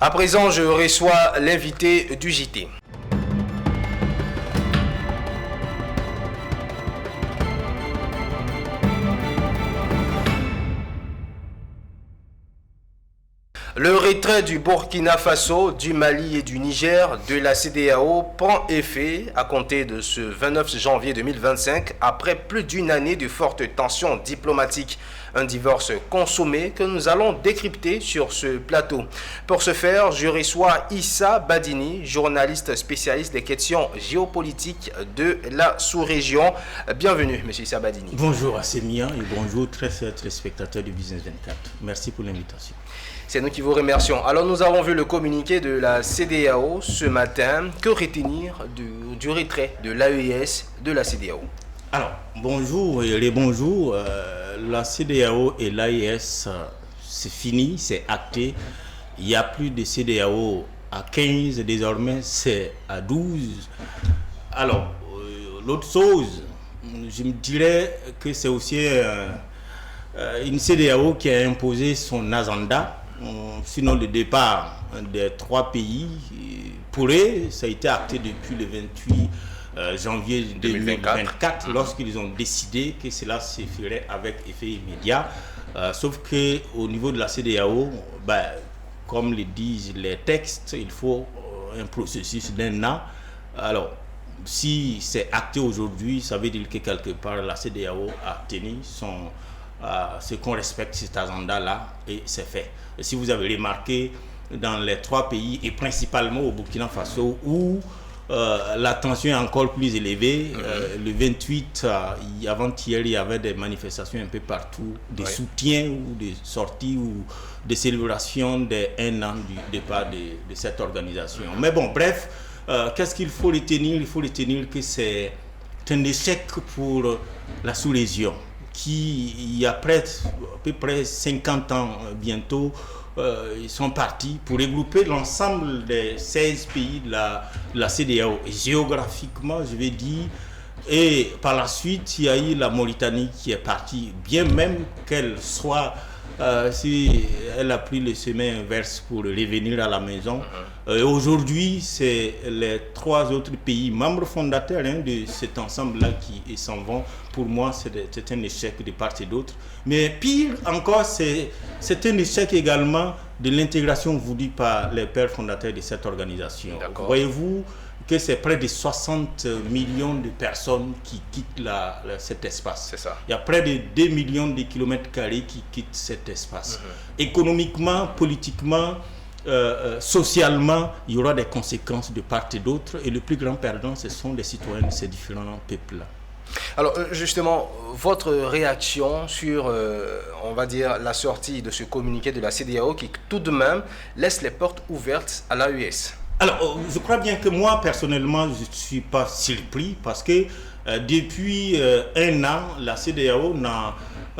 À présent, je reçois l'invité du JT. Le retrait du Burkina Faso, du Mali et du Niger de la CEDEAO prend effet à compter de ce 29 janvier 2025 après plus d'une année de fortes tensions diplomatiques. Un divorce consommé que nous allons décrypter sur ce plateau. Pour ce faire, je reçois Issa Badini, journaliste spécialiste des questions géopolitiques de la sous-région. Bienvenue, monsieur Issa Badini. Bonjour Assemia et bonjour très chers téléspectateurs du Business 24. Merci pour l'invitation. C'est nous qui vous remercions. Alors nous avons vu le communiqué de la CEDEAO ce matin. Que retenir du retrait de l'AES de la CEDEAO? Alors, bonjour et les bonjours. La CEDEAO et l'AES, c'est fini, c'est acté. Il n'y a plus de CEDEAO à 15, désormais c'est à 12. Alors, l'autre chose, je me dirais que c'est aussi une CEDEAO qui a imposé son agenda. Sinon, le départ des trois pays pourrait, ça a été acté depuis le 28 janvier 2024, lorsqu'ils ont décidé que cela se ferait avec effet immédiat. Sauf qu'au niveau de la CEDEAO, comme le disent les textes, il faut un processus d'un an. Alors, si c'est acté aujourd'hui, ça veut dire que quelque part la CEDEAO a tenu ce qu'on respecte cet agenda-là et c'est fait. Et si vous avez remarqué, dans les trois pays et principalement au Burkina Faso où la tension est encore plus élevée, le 28, avant-hier, il y avait des manifestations un peu partout, des soutiens ou des sorties ou des célébrations d'un an du départ de cette organisation. Mais bon, bref, qu'est-ce qu'il faut retenir? Il faut retenir que c'est un échec pour la sous-région qui, il y a à peu près 50 ans bientôt, ils sont partis pour regrouper l'ensemble des 16 pays de la CEDEAO. Et géographiquement, je vais dire, et par la suite, il y a eu la Mauritanie qui est partie, bien même qu'elle soit, si elle a pris le chemin inverse pour revenir à la maison. Aujourd'hui, c'est les trois autres pays membres fondateurs de cet ensemble-là qui s'en vont. Pour moi, c'est un échec de part et d'autre. Mais pire encore, c'est un échec également de l'intégration voulue par les pères fondateurs de cette organisation. Voyez-vous que c'est près de 60 millions de personnes qui quittent cet espace. C'est ça. Il y a près de 2 millions de kilomètres carrés qui quittent cet espace. Économiquement, politiquement, socialement, il y aura des conséquences de part et d'autre. Et le plus grand perdant, ce sont les citoyens de ces différents peuples-là. Alors justement, votre réaction sur, on va dire, la sortie de ce communiqué de la CEDEAO qui tout de même laisse les portes ouvertes à l'AES? Alors, je crois bien que moi, personnellement, je ne suis pas surpris parce que depuis un an, la CEDEAO n'a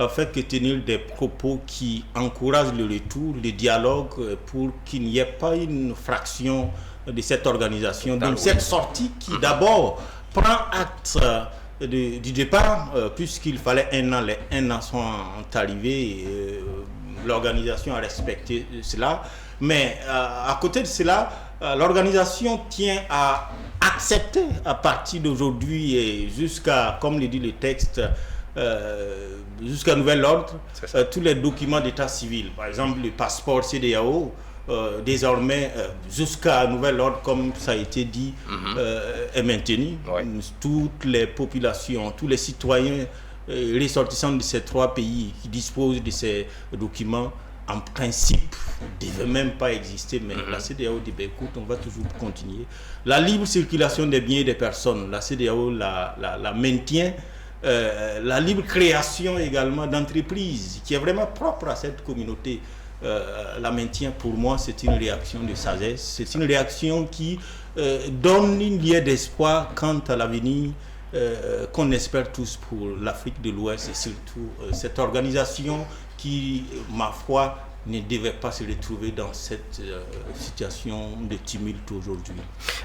fait que tenir des propos qui encouragent le retour, le dialogue, pour qu'il n'y ait pas une fraction de cette organisation. Donc, cette sortie qui d'abord prend acte du départ, puisqu'il fallait un an, les un an sont arrivés, l'organisation a respecté cela. Mais à côté de cela, l'organisation tient à accepter à partir d'aujourd'hui et jusqu'à, comme le dit le texte, jusqu'à nouvel ordre, tous les documents d'état civil. Par exemple, le passeport CEDEAO, désormais, jusqu'à nouvel ordre, comme ça a été dit, est maintenu. Toutes les populations, tous les citoyens ressortissants de ces trois pays qui disposent de ces documents, en principe, ne devaient même pas exister, mais la CEDEAO dit, écoute, on va toujours continuer. La libre circulation des biens et des personnes, la CEDEAO la maintient. La libre création également d'entreprises, qui est vraiment propre à cette communauté, la maintient. Pour moi, c'est une réaction de sagesse. C'est une réaction qui donne une lueur d'espoir quant à l'avenir qu'on espère tous pour l'Afrique de l'Ouest et surtout cette organisation qui, ma foi, ne devait pas se retrouver dans cette situation de tumulte aujourd'hui.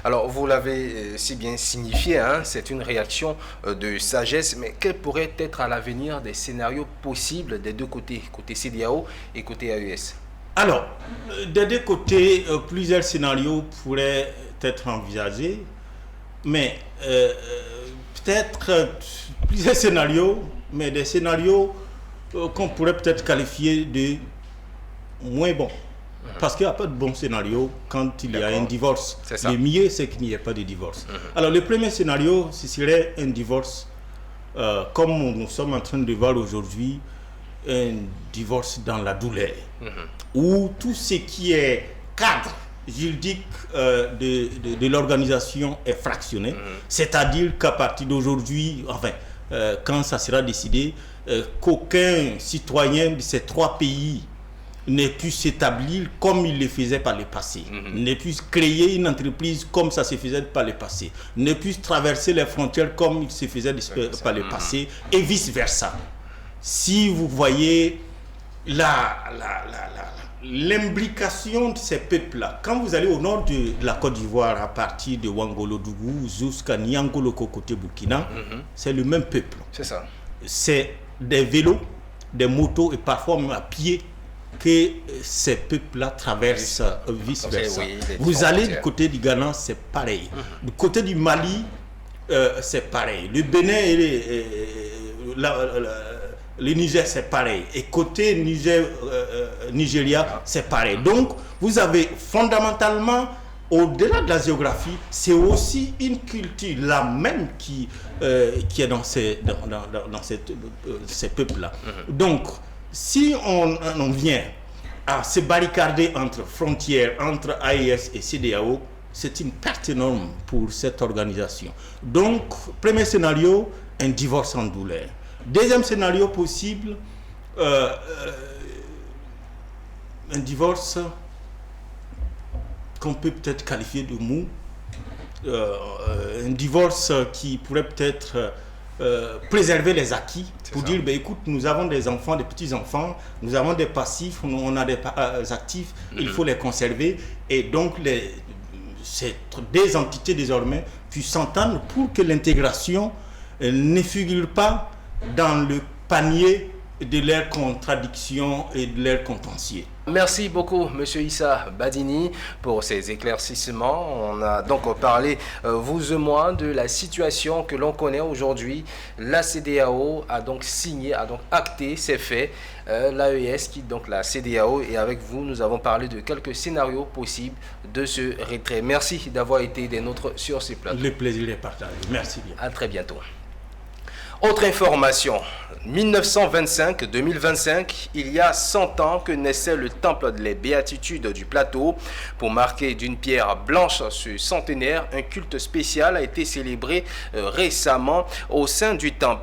Alors, vous l'avez si bien signifié, c'est une réaction de sagesse, mais quels pourraient être à l'avenir des scénarios possibles des deux côtés, côté CEDEAO et côté AES? Alors, des deux côtés, plusieurs scénarios pourraient être envisagés, mais peut-être plusieurs scénarios, mais des scénarios qu'on pourrait peut-être qualifier de moins bons. Parce qu'il n'y a pas de bon scénario quand il y a un divorce. Le mieux, c'est qu'il n'y ait pas de divorce. Alors, le premier scénario, ce serait un divorce, comme nous sommes en train de voir aujourd'hui, un divorce dans la douleur, où tout ce qui est cadre juridique de l'organisation est fractionné, c'est-à-dire qu'à partir d'aujourd'hui, enfin, quand ça sera décidé, qu'aucun citoyen de ces trois pays n'ait pu s'établir comme il le faisait par le passé, n'ait pu créer une entreprise comme ça se faisait par le passé, n'ait pu traverser les frontières comme il se faisait par le passé, et vice-versa. Si vous voyez l'imbrication de ces peuples-là, quand vous allez au nord de la Côte d'Ivoire, à partir de Ouangolodougou jusqu'à Niangoloko côté Burkina, c'est le même peuple. C'est ça. C'est des vélos, des motos et parfois même à pied que ces peuples-là traversent vice-versa. Oui, vous allez du côté du Ghana, c'est pareil. Du côté du Mali, c'est pareil. Le Bénin et le Niger, c'est pareil. Et côté Nigeria, c'est pareil. Donc, vous avez fondamentalement, au-delà de la géographie, c'est aussi une culture, la même qui est dans ces peuples-là. Donc, si on vient à se barricader entre frontières, entre AES et CEDEAO, c'est une perte énorme pour cette organisation. Donc, premier scénario, un divorce en douleur. Deuxième scénario possible, un divorce qu'on peut peut-être qualifier de mou, un divorce qui pourrait peut-être préserver les acquis pour dire, ben, écoute, nous avons des enfants, des petits-enfants, nous avons des passifs, on a des actifs, il faut les conserver, et donc ces deux entités désormais puissent s'entendre pour que l'intégration ne figure pas dans le panier de leurs contradictions et de leurs contentieux. Merci beaucoup, Monsieur Issa Badini, pour ces éclaircissements. On a donc parlé, vous et moi, de la situation que l'on connaît aujourd'hui. La CEDEAO a donc signé, a donc acté ces faits. L'AES quitte donc la CEDEAO et avec vous, nous avons parlé de quelques scénarios possibles de ce retrait. Merci d'avoir été des nôtres sur ce plateau. Le plaisir est partagé. Merci bien. À très bientôt. Autre information, 1925-2025, il y a 100 ans que naissait le temple des béatitudes du plateau. Pour marquer d'une pierre blanche ce centenaire, un culte spécial a été célébré récemment au sein du temple.